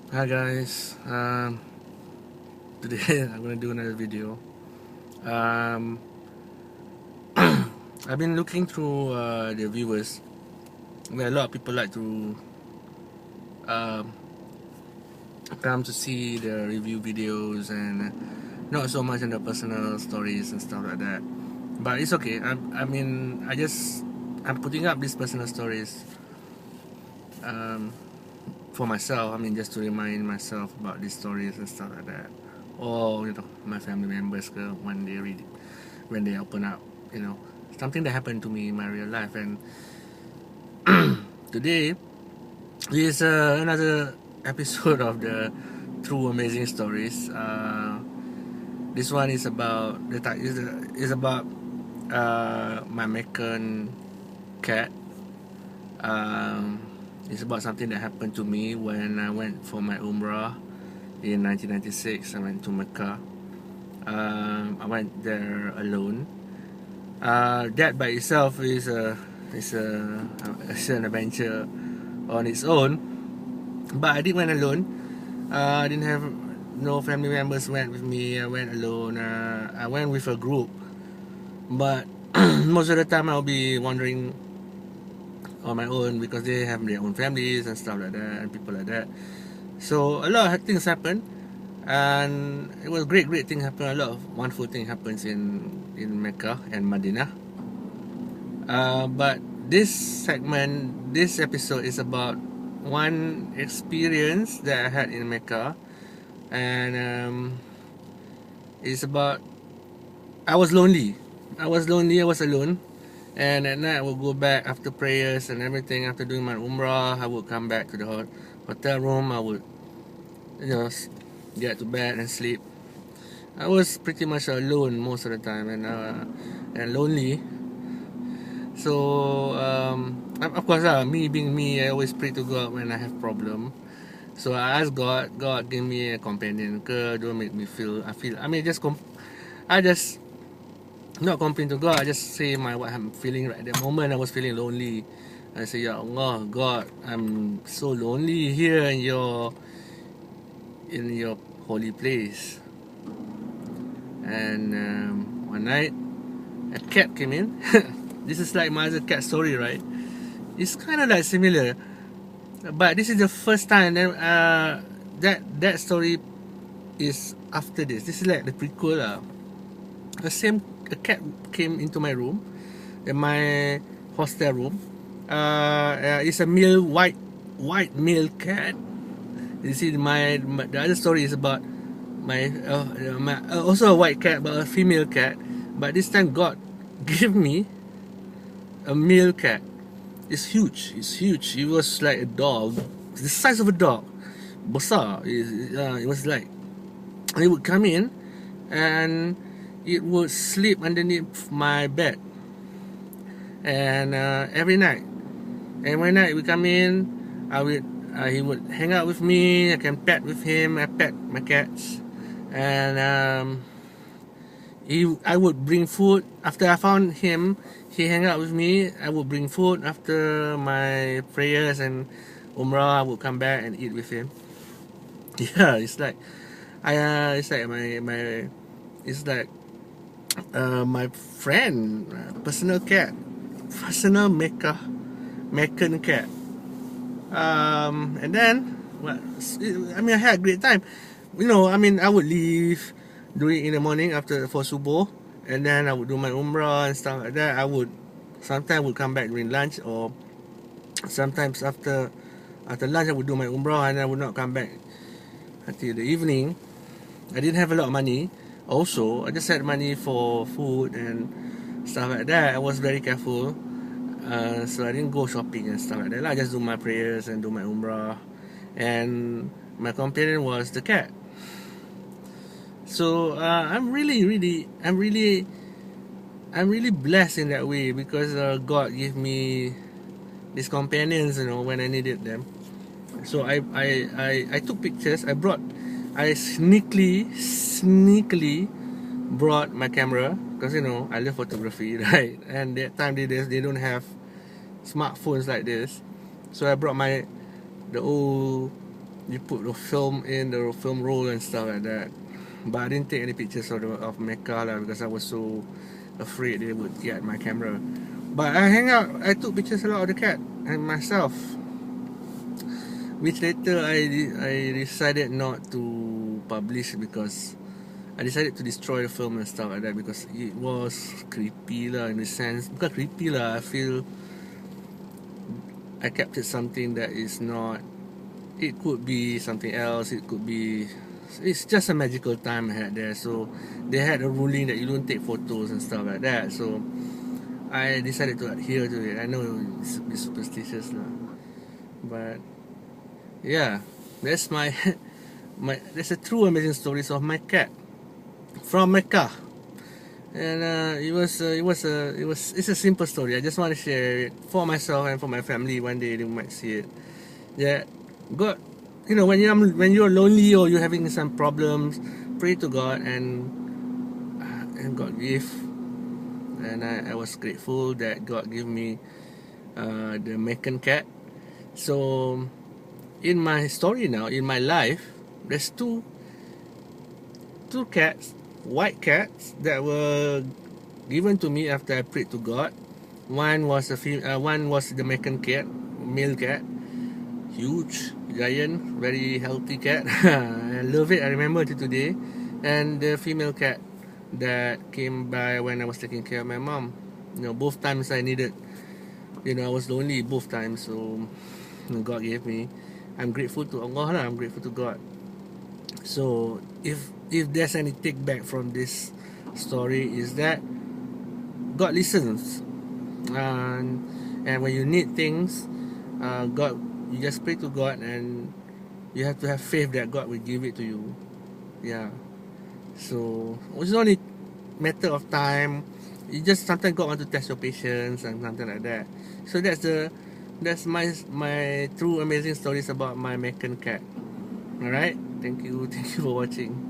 Hi guys, today I'm gonna do another video. Um, I've been looking through the viewers. Where a lot of people like to um, come to see the review videos and not so much in the personal stories and stuff like that. But it's okay. I'm putting up these personal stories um, for myself. Just to remind myself about these stories and stuff like that, or my family members when they read it, when they open up, you know, something that happened to me in my real life. And today is another episode of the True Amazing Stories. This one is about is about my Meccan cat. Um, it's about something that happened to me when I went for my Umrah in 1996. I went to Mecca. I went there alone. That by itself is an adventure on its own. But I didn't went alone. I didn't have no family members went with me. I went alone. I went with a group, but most of the time I'll be wandering on my own because they have their own families and stuff like that and people like that. So a lot of things happen, and it was great thing happen. A lot of wonderful thing happens in Mecca and Medina. But this episode is about one experience that I had in Mecca, and it's about I was lonely. I was lonely. I was alone, and at night I would go back after prayers and everything. After doing my umrah, I would come back to the hotel room. I would, get to bed and sleep. I was pretty much alone most of the time, and lonely. So of course, me being me, I always pray to God when I have problem. So I ask God, God give me a companion. Don't make me feel. I just not complain to God. I just say what I'm feeling right at the moment. I was feeling lonely. I say, Ya Allah, God, I'm so lonely here in your holy place. And one night, a cat came in. This is like my other cat story, right? It's kind of like similar, but this is the first time that story is after this. This is like the prequel. A cat came into my room, in my hostel room. It's a male white male cat. You see, the other story is about my also a white cat, but a female cat. But this time, God gave me a male cat. It's huge. It's huge. It was like a dog, the size of a dog. Besar. It was like it would come in, and it would sleep underneath my bed. And every night we come in, he would hang out with me. I can pet with him. I pet my cats, and I would bring food after I found him. He hang out with me. I would bring food after my prayers and umrah. I would come back and eat with him. Yeah, it's like it's like my friend, personal cat, personal Meccan cat. And then, I had a great time. I would leave doing in the morning after for subuh, and then I would do my umrah and stuff like that. Sometimes would come back during lunch, or sometimes after lunch I would do my umrah, and I would not come back until the evening. I didn't have a lot of money. Also, I just had money for food and stuff like that. I was very careful. So I didn't go shopping and stuff like that. I just do my prayers and do my umrah, and my companion was the cat. So I'm really blessed in that way, because God gave me these companions, when I needed them. So I took pictures. I sneakily brought my camera, because I love photography, right? And that time they don't have smartphones like this. So I brought the old you put the film in the film roll and stuff like that. But I didn't take any pictures of Mecca lah, because I was so afraid they would get my camera. But I took pictures a lot of the cat and myself, which later I decided not to publish, because I decided to destroy the film and stuff like that, because it was creepy lah, in the sense. Because creepy lah, I feel I captured something that is not. It could be something else. It could be. It's just a magical time I had there. So they had a ruling that you don't take photos and stuff like that. So I decided to adhere to it. I know it's a bit superstitious lah, but yeah, that's my that's a true amazing stories of my cat from Mecca. And it's a simple story. I just want to share it for myself and for my family. One day they might see it. Yeah, God, when you're lonely or you're having some problems, pray to God, and God gave. And I was grateful that God gave me the Meccan cat. So in my story now, in my life, there's two cats, white cats, that were given to me after I prayed to God. One was the Meccan cat, male cat, huge, giant, very healthy cat. I love it. I remember it today. And the female cat that came by when I was taking care of my mom. Both times I needed. I was lonely both times. So God gave me. I'm grateful to Allah lah. I'm grateful to God. So if there's any take back from this story, is that God listens, and when you need things, God, you just pray to God, and you have to have faith that God will give it to you. Yeah. So it's only matter of time. You just sometimes God want to test your patience and something like that. So that's my true amazing stories about my Meccan cat. Alright, thank you for watching.